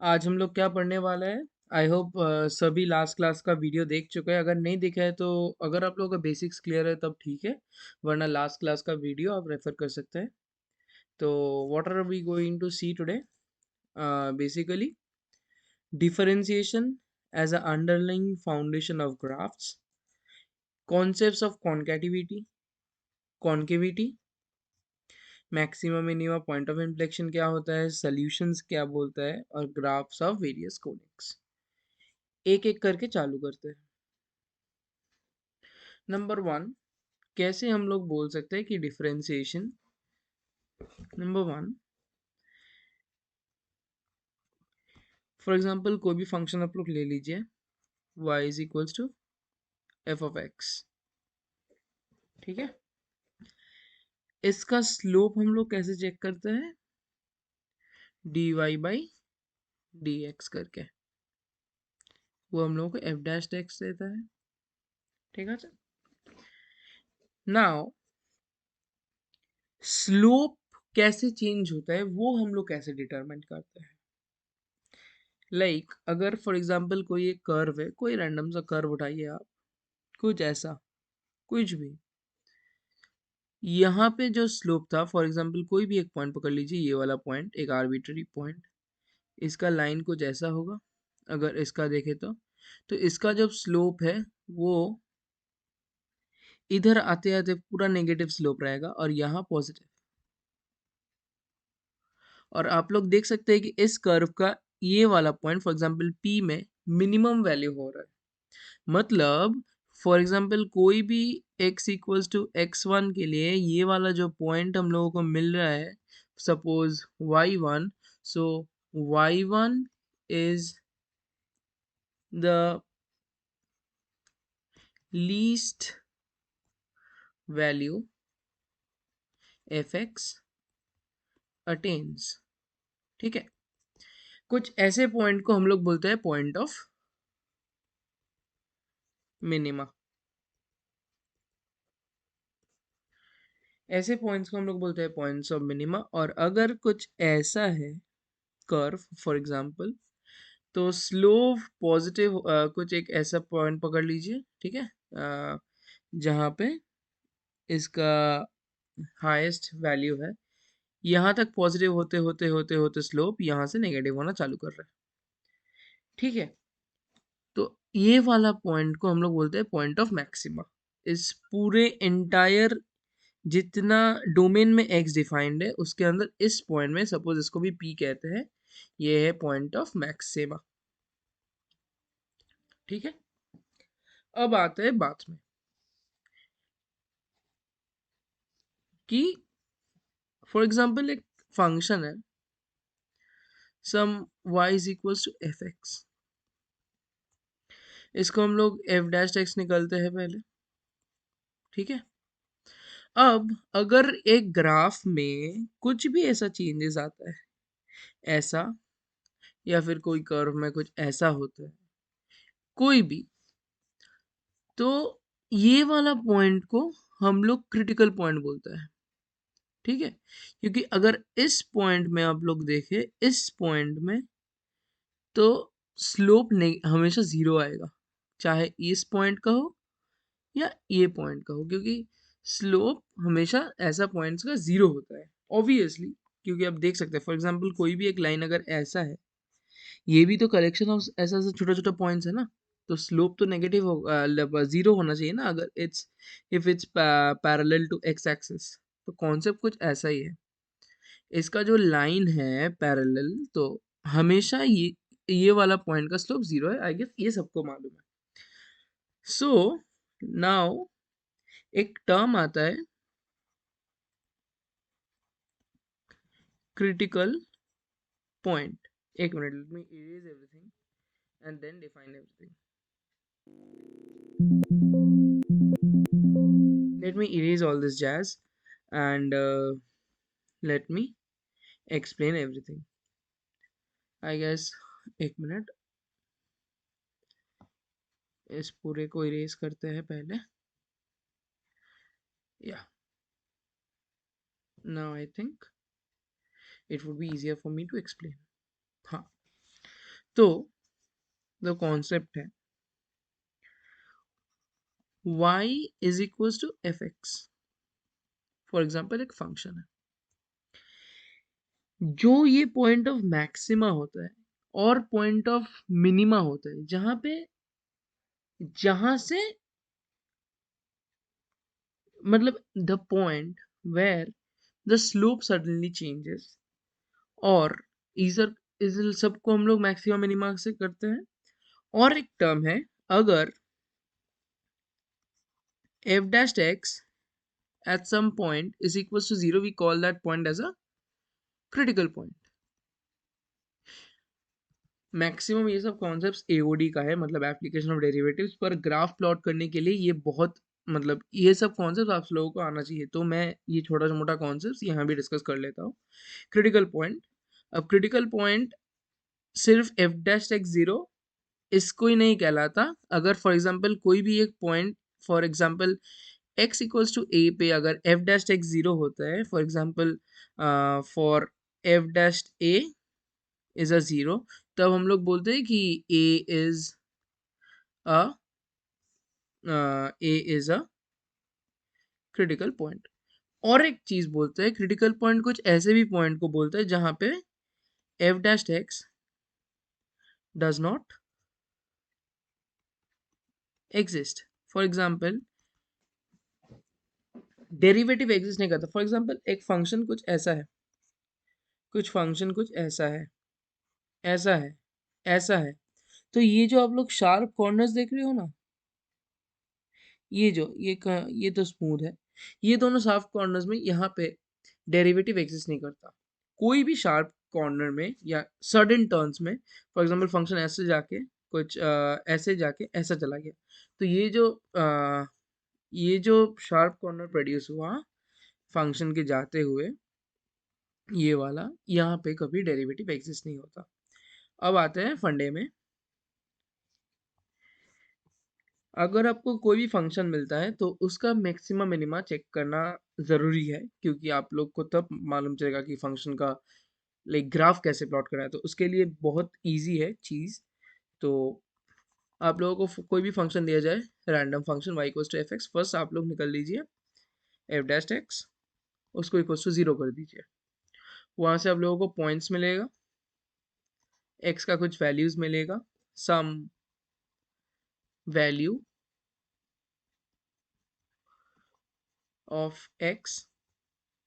आज हम लोग क्या पढ़ने वाला है। आई होप सभी लास्ट क्लास का वीडियो देख चुके हैं। अगर नहीं देखा है तो अगर आप लोगों का बेसिक्स क्लियर है तब ठीक है, वरना लास्ट क्लास का वीडियो आप रेफर कर सकते हैं। तो what are we going to see today? Basically differentiation as an underlying foundation of graphs, concepts of concavity, maximum minimum point of inflection क्या होता है, सॉल्यूशंस क्या बोलता है, और ग्राफ्स ऑफ वेरियस कोनिक्स। एक एक करके चालू करते हैं। नंबर वन, कैसे हम लोग बोल सकते हैं कि differentiation. Number one, for example कोई भी फंक्शन आप लोग ले लीजिए, y is equals to F of X, ठीक है। इसका स्लोप हम लोग कैसे चेक करते हैं, dy बाई डी एक्स करके, वो हम लोगों को एफ डैश एक्स देता है, ठीक है। नाउ स्लोप कैसे चेंज होता है वो हम लोग कैसे डिटरमाइन करते हैं। लाइक अगर फॉर एग्जांपल कोई एक कर्व है, कोई रैंडम सा कर्व उठाइए आप, कुछ ऐसा, कुछ भी, यहाँ पे जो स्लोप था, फॉर एग्जांपल कोई भी एक पॉइंट पकड़ लीजिए, ये वाला पॉइंट एक आर्बिट्ररी पॉइंट, इसका लाइन कुछ ऐसा होगा। अगर इसका देखें तो इसका जो स्लोप है वो इधर आते आते पूरा नेगेटिव स्लोप रहेगा और यहाँ पॉजिटिव। और आप लोग देख सकते हैं कि इस कर्व का ये वाला पॉइंट फॉर एग्जांपल P में मिनिमम वैल्यू हो रहा है। मतलब फॉर एग्जांपल कोई भी x इक्वल्स टू x1 के लिए ये वाला जो पॉइंट हम लोगों को मिल रहा है, suppose y1, so y1 is the least value fx attains, ठीक है। कुछ ऐसे पॉइंट को हम लोग बोलते हैं पॉइंट ऑफ मिनिमा। ऐसे पॉइंट्स को हम लोग बोलते हैं पॉइंट्स ऑफ मिनिमा। और अगर कुछ ऐसा है कर्व फॉर एग्जांपल, तो स्लोप पॉजिटिव, कुछ एक ऐसा पॉइंट पकड़ लीजिए, ठीक है, जहाँ पे इसका हाईएस्ट वैल्यू है, यहाँ तक पॉजिटिव होते होते होते होते स्लोप यहाँ से नेगेटिव होना चालू कर रहा है, ठीक है। तो ये वाला पॉइंट को हम लोग बोलते हैं पॉइंट ऑफ मैक्सिमा। इस पूरे एंटायर जितना डोमेन में एक्स डिफाइंड है उसके अंदर इस पॉइंट में, सपोज इसको भी पी कहते हैं, ये है पॉइंट ऑफ मैक्सिमा, ठीक है। अब आते हैं बात में कि फॉर एग्जांपल एक फंक्शन है some y is equals to F X, इसको हम लोग एफ डैश एक्स निकलते हैं पहले, ठीक है। अब अगर एक ग्राफ में कुछ भी ऐसा चेंजेस आता है, ऐसा, या फिर कोई कर्व में कुछ ऐसा होता है, कोई भी, तो ये वाला पॉइंट को हम लोग क्रिटिकल पॉइंट बोलते हैं, ठीक है। क्योंकि अगर इस पॉइंट में आप लोग देखें, इस पॉइंट में तो स्लोप नहीं, हमेशा जीरो आएगा, चाहे इस पॉइंट का हो या ये पॉइंट का हो, क्योंकि स्लोप हमेशा ऐसा पॉइंट्स का जीरो होता है ऑब्वियसली। क्योंकि आप देख सकते हैं फॉर एग्जांपल कोई भी एक लाइन अगर ऐसा है, ये भी तो कलेक्शन ऑफ ऐसा ऐसा छोटा छोटा पॉइंट्स है ना, तो स्लोप तो नेगेटिव हो, जीरो होना चाहिए ना, अगर it's, if it's parallel to X axis. तो कॉन्सेप्ट कुछ ऐसा ही है। इसका जो लाइन है पैरेलल, तो हमेशा ये वाला पॉइंट का स्लोप जीरो है, आई गेस ये सबको मालूम है। सो नाउ एक टर्म आता है क्रिटिकल पॉइंट। एक minute, let me erase everything and then define everything. Let me erase all this jazz and let me explain everything. I guess एक मिनट, इस पूरे को इरेज करते हैं पहले। Yeah, now I think it would be easier for me to explain. हाँ, तो जो कॉन्सेप्ट है y is equal to F x, for example एक फंक्शन है, जो ये पॉइंट ऑफ मैक्सिमा होता है और पॉइंट ऑफ मिनिमा होता है, जहां से मतलब the point where the slope suddenly changes, और इधर इस सबको हम लोग मैक्सिमा मिनिमा से करते हैं। और एक टर्म है, अगर f dash x at some point is equals to 0, we call that point as a critical point। Maximum ये सब कॉन्सेप्ट्स एओडी का है, मतलब एप्लीकेशन ऑफ डेरिवेटिव्स, पर ग्राफ प्लॉट करने के लिए ये बहुत मतलब ये सब कॉन्सेप्ट्स आप लोगों को आना चाहिए, तो मैं ये छोटा मोटा कॉन्सेप्ट्स यहाँ भी डिस्कस कर लेता हूँ। क्रिटिकल पॉइंट, अब क्रिटिकल पॉइंट सिर्फ एफ डैश एक्स जीरो इसको ही नहीं कहलाता। अगर फॉर एग्जांपल कोई भी एक point, for example x equals to a पे अगर f डैश एक्स जीरो होता है, for example for f dash a is a zero, तब हम लोग बोलते हैं कि uh a is a critical point. और एक चीज बोलते हैं, क्रिटिकल पॉइंट कुछ ऐसे भी पॉइंट को बोलते हैं जहां पे f dash x does not exist. For example derivative exist नहीं करता। फॉर एग्जांपल एक फंक्शन कुछ ऐसा है, कुछ फंक्शन कुछ ऐसा है, ऐसा है, ऐसा है, तो ये जो आप लोग शार्प कॉर्नर्स देख रहे हो ना, ये जो ये तो स्मूथ है, ये दोनों शार्प कॉर्नर्स में यहाँ पे डेरिवेटिव एग्जिस्ट नहीं करता। कोई भी शार्प कॉर्नर में या सर्टेन टर्न्स में, फॉर एग्जांपल फंक्शन ऐसे जाके कुछ ऐसे जाके ऐसा चला गया, तो ये जो शार्प कॉर्नर प्रोड्यूस हुआ फंक्शन के जाते हुए, ये वाला, यहाँ पे कभी डेरिवेटिव एग्जिस्ट नहीं होता। अब आते हैं फंडे में। अगर आपको कोई भी फंक्शन मिलता है तो उसका मैक्सिमम मिनिमा चेक करना ज़रूरी है, क्योंकि आप लोग को तब मालूम चलेगा कि फंक्शन का लाइक ग्राफ कैसे प्लॉट करना है। तो उसके लिए बहुत इजी है चीज़। तो आप लोगों को कोई भी फंक्शन दिया जाए, random function y equals to F x, first आप लोग निकल लीजिए एफ डैश एक्स, उसको इक्वल्स टू 0 कर दीजिए। वहाँ से आप लोगों को पॉइंट्स मिलेगा, x का कुछ वैल्यूज़ मिलेगा, सम वैल्यू ऑफ x,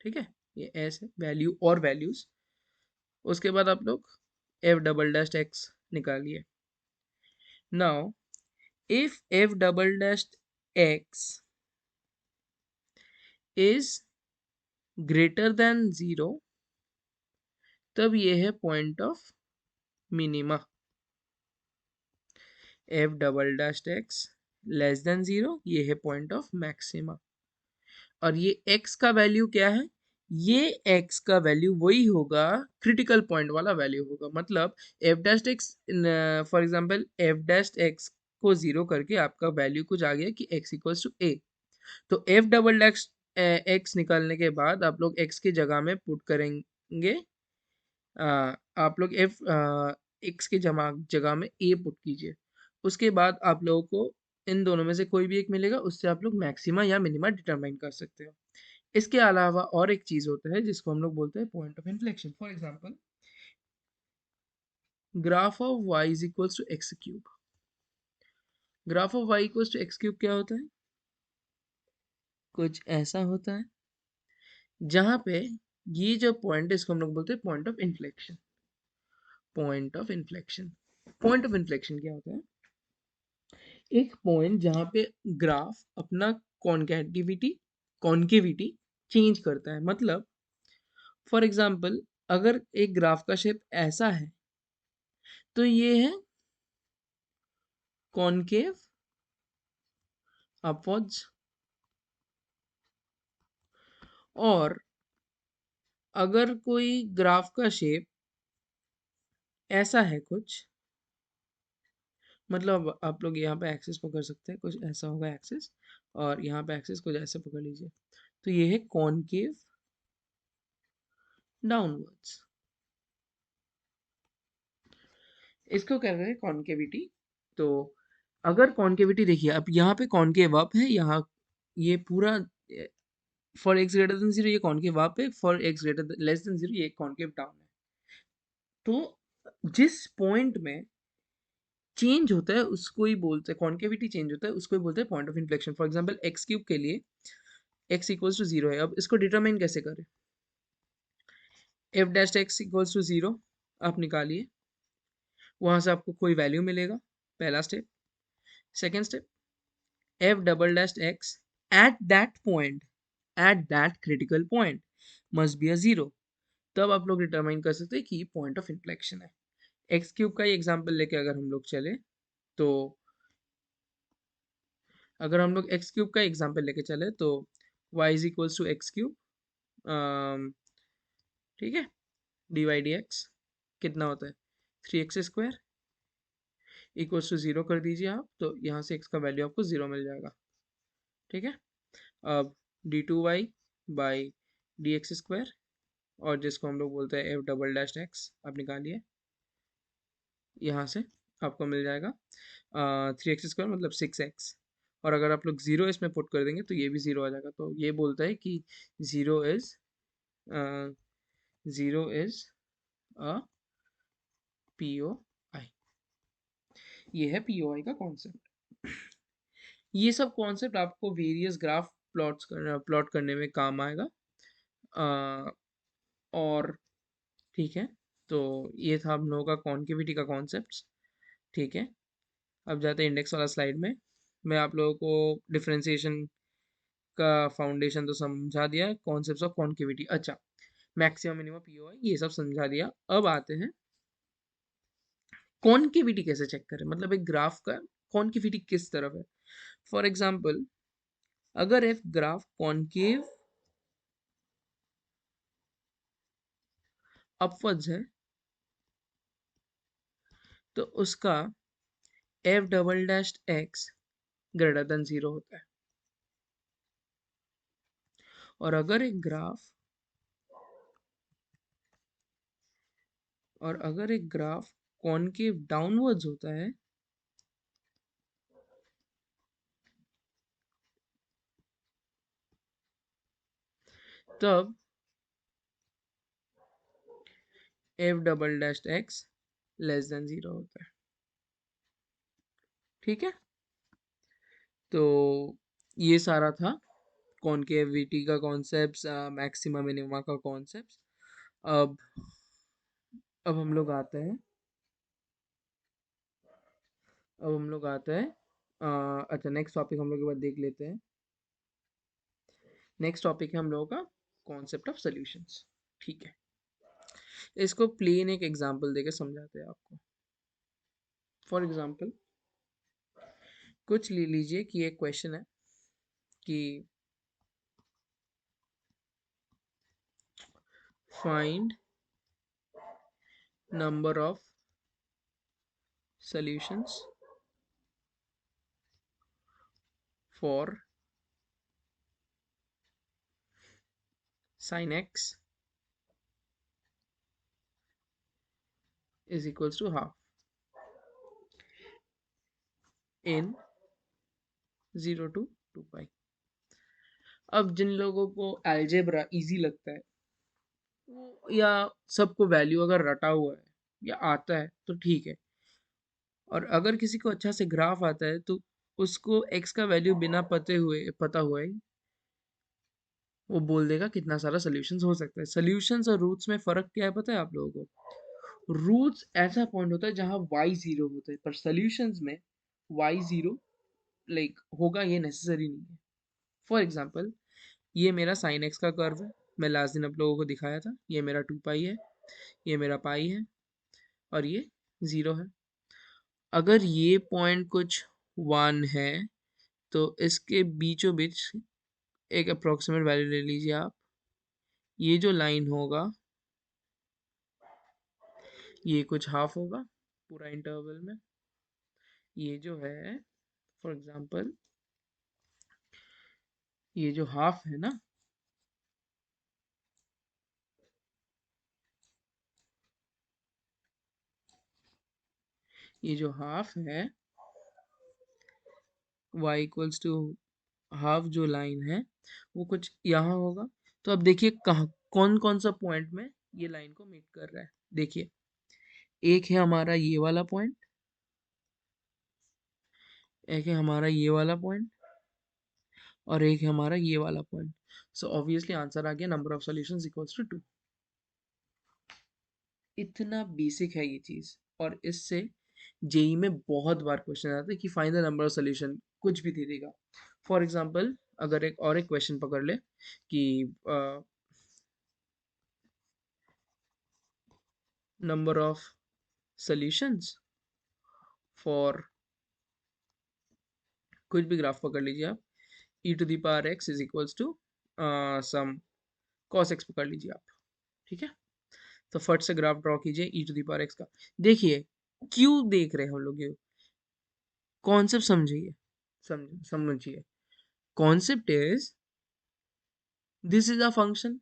ठीक है, ये s है, वैल्यू और वैल्यूज़। उसके बाद आप लोग एफ डबल डैश एक्स निकालिए। Now if F double dash x is greater than 0, तब ये है point of minima. F double dash x less than 0, ये है पॉइंट ऑफ मैक्सिमा। और ये x का वैल्यू क्या है? ये x का वैल्यू वही होगा, क्रिटिकल पॉइंट वाला वैल्यू होगा। मतलब F dash x, for example F dash x को 0 करके आपका वैल्यू कुछ आ गया कि x इक्वल्स टू a। तो एफ डबल डैश एक्स निकालने के बाद आप लोग x की जगह में पुट करेंगे, आप लोग x की जगह में a पुट कीजिए। उसके बाद आप लोगों को इन दोनों में से कोई भी एक मिलेगा, उससे आप लोग मैक्सिमा या मिनिमा डिटरमाइन कर सकते हो। इसके अलावा और एक चीज होता है जिसको हम लोग बोलते हैं point of inflection. For example graph of y is equals to x cube. Graph of y equals to x cube क्या होता है? कुछ ऐसा होता है जहां पे ये जो पॉइंट है इसको हम लोग बोलते हैं point of inflection. Point of inflection, point of inflection क्या होता है? एक पॉइंट जहां पे ग्राफ अपना कॉन्केटिविटी कॉन्केविटी चेंज करता है। मतलब फॉर एग्जांपल अगर एक ग्राफ का शेप ऐसा है, तो ये है कॉनकेव अपवर्ड्स। और अगर कोई ग्राफ का शेप ऐसा है कुछ, मतलब आप लोग यहाँ पे एक्सिस पकड़ सकते हैं, कुछ ऐसा होगा एक्सिस, और यहाँ पे एक्सिस कुछ ऐसे पकड़ लीजिए, तो ये है कॉनकेव डाउनवर्ड्स। इसको कह रहे हैं कॉन्केविटी। तो अगर कॉन्केविटी देखिए, अब यहाँ पे कॉन्केव अप है, यहाँ ये पूरा for x greater than zero ये कॉन्केव अप है, for x greater less than zero ये कॉन्केव डाउन है। तो जिस पॉइंट में चेंज होता है उसको ही बोलते हैं, कॉन्केविटी चेंज होता है उसको ही बोलते हैं point of inflection. For example x cube के लिए एक्स इक्वल्स टू जीरो है, अब इसको डिटरमाइन कैसे करें? F dash x equals to zero आप निकालिए, वहां से आपको कोई वैल्यू मिलेगा, पहला step. Second step, f double dash x at that point, at that critical point must be a zero. तब आप लोग डिटरमाइन कर सकते हैं कि पॉइंट ऑफ इन्फ्लेक्शन है। एक्स क्यूब का ही एग्जाम्पल लेके अगर हम लोग चले तो, अगर हम लोग एक्स क्यूब का एग्जाम्पल लेके चले तो y is equals to x cube, ठीक है, डी वाई डी एक्स कितना होता है 3x² इक्वल्स टू जीरो कर दीजिए आप, तो यहाँ से x का वैल्यू आपको जीरो मिल जाएगा, ठीक है। अब d2y by D x square, और जिसको हम लोग बोलते हैं एफ डबल डैश एक्स, आप निकालिए, यहाँ से आपको मिल जाएगा 3x² मतलब 6x। और अगर आप लोग ज़ीरो इसमें पुट कर देंगे तो ये भी ज़ीरो आ जाएगा। तो ये बोलता है कि zero is zero is a P O I. ये है पी ओ आई का कॉन्सेप्ट। ये सब कॉन्सेप्ट आपको वेरियस ग्राफ प्लॉट करने में काम आएगा। अ, और ठीक है, तो ये था हम लोगों का कॉन्केविटी का कॉन्सेप्ट, ठीक है। अब जाते हैं इंडेक्स वाला स्लाइड में। मैं आप लोगों को डिफरेंशिएशन का फाउंडेशन तो समझा दिया, कॉन्सेप्ट्स ऑफ कॉन्केविटी, अच्छा मैक्सिमम मिनिमम पीओआई ये सब समझा दिया। अब आते हैं कॉन्केविटी कैसे चेक करें, मतलब एक ग्राफ का कॉन्केविटी किस तरफ है। फॉर एग्जांपल अगर एक ग्राफ कॉन्केव अपवर्ड्स है तो उसका F double dash x greater than zero होता है। और अगर एक ग्राफ कॉन्केव डाउनवर्ड्स होता है तब F double dash x less than zero होता है, ठीक है। तो ये सारा था कॉन्केविटी का कॉन्सेप्ट, मैक्सिमा मिनिमा का कॉन्सेप्ट। अब अब हम लोग आते हैं अब हम लोग आते हैं अच्छा नेक्स्ट टॉपिक हम लोग के बाद देख लेते हैं। नेक्स्ट टॉपिक है हम लोगों का कॉन्सेप्ट ऑफ सॉल्यूशंस, ठीक है। इसको प्लेन एक एग्जांपल देके समझाते हैं आपको। फॉर एग्जांपल कुछ ले लीजिए कि एक क्वेश्चन है कि find number of solutions for sin x is equals to half in 0 to 2 पाई। अब जिन लोगों को अलजेब्रा इजी लगता है या सबको वैल्यू अगर रटा हुआ है या आता है तो ठीक है, और अगर किसी को अच्छा से ग्राफ आता है तो उसको x का वैल्यू बिना पता हुए वो बोल देगा कितना सारा सोल्यूशंस हो सकता है। सोल्यूशंस और रूट्स में फर्क क्या है पता है आप लोगों को? रूट्स ऐसा पॉइंट होता है जहां y जीरो होता है, पर सोल्यूशंस में y जीरो लाइक होगा ये नेसेसरी नहीं है। फॉर एग्जाम्पल ये मेरा साइन एक्स का कर्व है, मैं लास्ट दिन आप लोगों को दिखाया था, ये मेरा 2 पाई है, ये मेरा पाई है, और ये 0 है। अगर ये पॉइंट कुछ 1 है तो इसके बीचों बीच एक अप्रोक्सीमेट वैल्यू ले लीजिए आप। ये जो लाइन होगा ये कुछ हाफ होगा पूरा इंटरवल में। ये जो है फॉर एग्जांपल ये जो हाफ है ना, ये जो हाफ है y इक्वल्स टू हाफ जो लाइन है वो कुछ यहाँ होगा। तो अब देखिए कहाँ कौन कौन सा पॉइंट में ये लाइन को मीट कर रहा है। देखिए एक है हमारा ये वाला पॉइंट, एक है हमारा ये वाला पॉइंट, और एक है हमारा ये वाला पॉइंट। सो ऑब्वियसली आंसर आ गया number of solutions equals to 2। इतना बेसिक है ये चीज, और इससे जेई में बहुत बार क्वेश्चन आता है कि find the number of solution, कुछ भी दे देगा। फॉर एग्जांपल अगर एक क्वेश्चन पकड़ ले कि नंबर ऑफ सॉल्यूशंस फॉर, कुछ भी ग्राफ पकड़ लीजिए आप, e to the power x is equals to some cos x पकड़ लीजिए आप, ठीक है। तो फट से ग्राफ ड्रॉ कीजिए e to the power x का। देखिए क्यों देख रहे हैं हम लोग, ये कॉन्सेप्ट समझिए, समझिए। Concept is this is a function,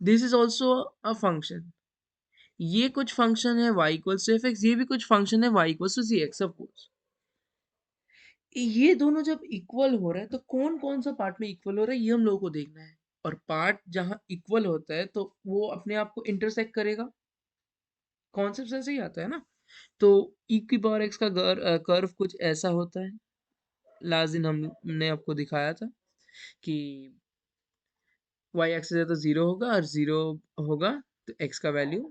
this is also a function. ये कुछ फंक्शन है y equals to F x, ये भी कुछ फंक्शन है y equals to c x. Suppose ये दोनों जब इक्वल हो रहा है तो कौन कौन सा पार्ट में इक्वल हो रहा है ये हम लोगों को देखना है। और पार्ट जहां इक्वल होता है तो वो अपने आप को इंटरसेक्ट करेगा। कॉन्सेप्ट ऐसे ही आता है ना। तो e की पावर x का कर्व कुछ ऐसा होता है। लास्ट दिन हमने आपको दिखाया था कि y एक्सिस है तो 0 होगा, और 0 होगा तो x का वैल्यू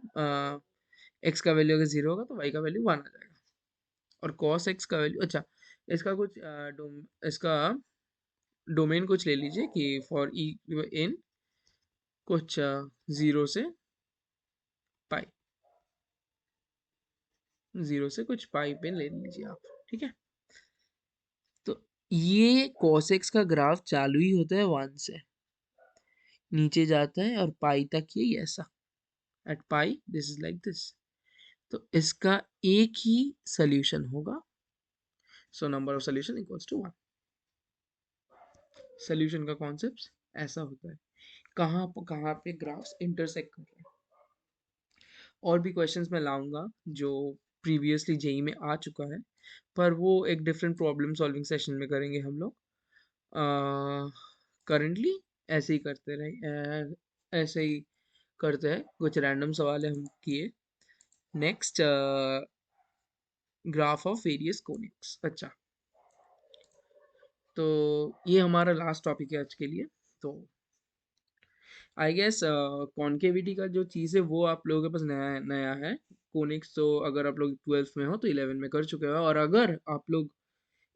अगर 0 होगा तो y का वैल्यू 1 आ जाएगा। और cos x का वैल्यू, अच्छा इसका कुछ इसका डोमेन कुछ ले लीजिए कि फॉर ई इन कुछ 0 से पाई, 0 से कुछ पाई पे ले लीजिए आप, ठीक है। तो ये cos x का ग्राफ चालू ही होता है 1 से, नीचे जाता है और पाई तक ये ऐसा, at pi this is like this. तो इसका एक ही सोल्यूशन होगा। So number of solution equals to 1। Solution का कॉन्सेप्ट ऐसा होता है, कहाँ पे ग्राफ्स इंटरसेक्ट कर रहे हैं। और भी क्वेश्चंस मैं लाऊंगा जो प्रीवियसली जेई में आ चुका है, पर वो एक डिफरेंट प्रॉब्लम सॉल्विंग सेशन में करेंगे हम लोग। करंटली ऐसे ही करते रहे, ऐसे ही करते हैं, कुछ रैंडम सवाल हम किए। Next graph of various conics. अच्छा, तो ये हमारा लास्ट टॉपिक है आज के लिए। तो आई गेस कॉन्केविटी का जो चीज़ है वो आप लोगों के पास नया नया है। कोनिक्स तो अगर आप लोग 12th में हो तो 11 में कर चुके हो, और अगर आप लोग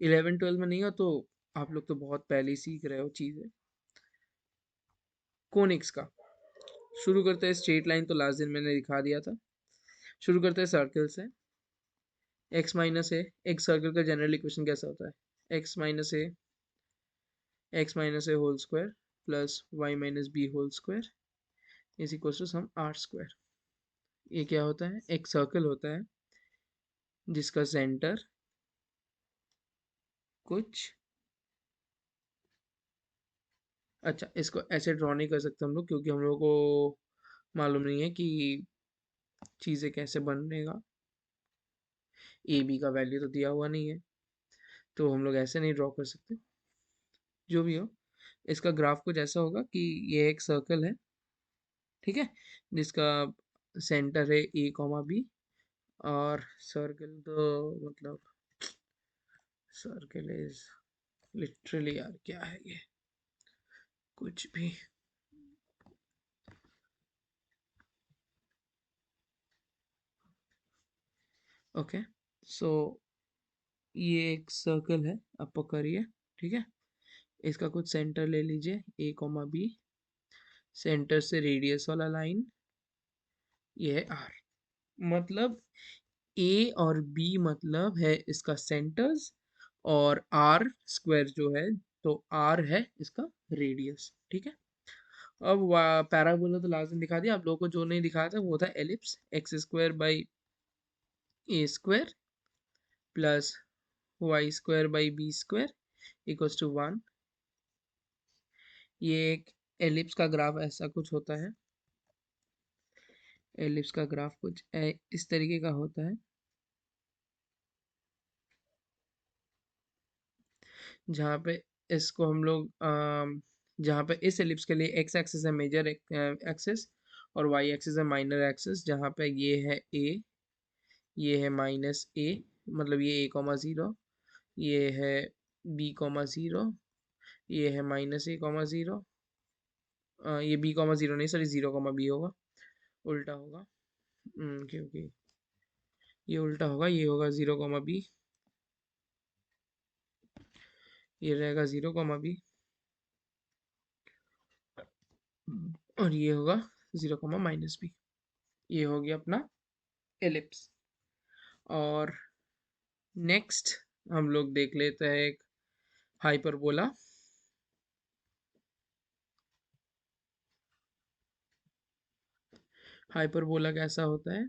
11 12 में नहीं हो तो आप लोग तो बहुत पहले ही सीख रहे हो चीज़ें। कोनिक्स का शुरू करते हैं, स्ट्रेट लाइन तो लास्ट दिन मैंने दिखा दिया था। शुरू करते हैं सर्कल से। x माइनस ए, एक सर्कल का जनरल इक्वेशन कैसा होता है, x minus a whole square plus y minus b whole square is equal to some r square. ये क्या होता है, एक सर्कल होता है जिसका सेंटर कुछ, अच्छा इसको ऐसे ड्रॉ नहीं कर सकते हम लोग क्योंकि हम लोग को मालूम नहीं है कि चीज़ें कैसे बनेगा। ए बी का वैल्यू तो दिया हुआ नहीं है, तो हम लोग ऐसे नहीं ड्रॉ कर सकते। जो भी हो, इसका ग्राफ कुछ ऐसा होगा कि ये एक सर्कल है, ठीक है, जिसका सेंटर है ए कॉमा बी। और सर्कल तो मतलब सर्कल इज लिटरली, यार क्या है ये, कुछ भी। ओके, सो ये एक सर्कल है, आप पकड़िए, ठीक है। इसका कुछ सेंटर ले लीजिए ए कॉमा बी, सेंटर से रेडियस वाला लाइन ये है आर। मतलब ए और बी मतलब है इसका सेंटर्स, और आर स्क्वायर जो है, तो आर है इसका रेडियस, ठीक है। अब पैराबोला तो लास्ट दिन दिखा दिया आप लोगों को, जो नहीं दिखाया था वो था ellipse, x square by a square plus y square by b square equals to 1। ये एक एलिप्स का ग्राफ ऐसा कुछ होता है। एलिप्स का ग्राफ कुछ इस तरीके का होता है। जहाँ पे इसको हम लोग जहाँ पे इस एलिप्स के लिए एक्स एक्सिस है मेजर एक्सिस और वाई एक्सिस है माइनर एक्सिस, जहाँ पे ये है ए, ये है माइनस ए, मतलब ये ए कॉमा ज़ीरो, ये है बी कॉमा ज़ीरो, ये है माइनस ए कॉमा ज़ीरो, ये बी कॉमा ज़ीरो नहीं, सॉरी ज़ीरो कॉमा बी होगा, उल्टा होगा। क्योंकि ये उल्टा होगा, ये होगा ज़ीरो कॉमा बी, ये रहेगा ज़ीरो कॉमा बी, और ये होगा ज़ीरो कॉमा माइनस बी। ये हो गया अपना एलिप्स। और नेक्स्ट हम लोग देख लेते हैं एक हाइपरबोला। हाइपरबोला कैसा होता है?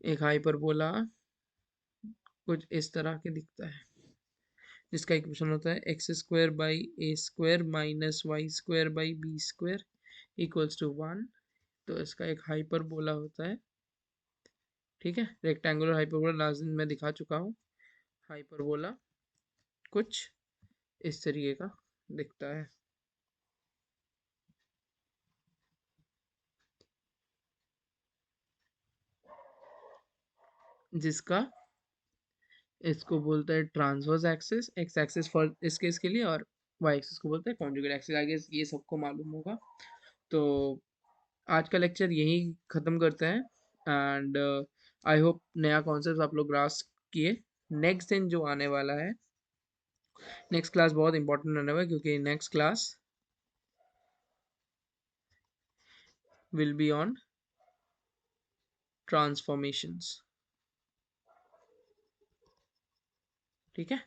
एक हाइपरबोला कुछ इस तरह के दिखता है, जिसका इक्वेशन होता है x square by a square minus y square by b square equals to one. तो इसका एक हाइपरबोला होता है, ठीक है। रेक्टेंगुलर हाइपरबोला लास्ट दिन मैं दिखा चुका हूँ। हाइपरबोला कुछ इस तरीके का दिखता है, जिसका इसको बोलते हैं transverse axis, x axis for इस केस के लिए, और वाई एक्सिस को बोलते हैं कॉन्जुगेट एक्सिस। आई गेस ये सबको मालूम होगा। तो आज का लेक्चर यहीं ख़त्म करते हैं, एंड आई होप नया कॉन्सेप्ट आप लोग ग्रास्प किए। नेक्स्ट दिन जो आने वाला है, नेक्स्ट क्लास बहुत इंपॉर्टेंट होने वाला है, क्योंकि next class will be on transformations, ठीक है।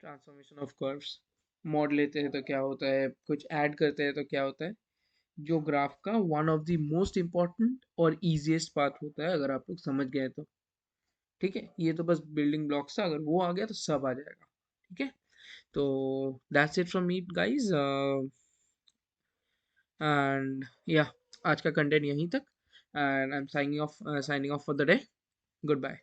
ट्रांसफॉर्मेशन ऑफ कर्व्स, मॉड लेते हैं तो क्या होता है, कुछ ऐड करते हैं तो क्या होता है, जो ग्राफ का one of the most important और ईजिएस्ट पार्ट होता है, अगर आप लोग समझ गए तो। ठीक है, ये तो बस बिल्डिंग ब्लॉक्स था, अगर वो आ गया तो सब आ जाएगा। ठीक है, तो that's it from me guys, and या आज का कंटेंट यहीं तक, and I am signing off for the day. Good bye.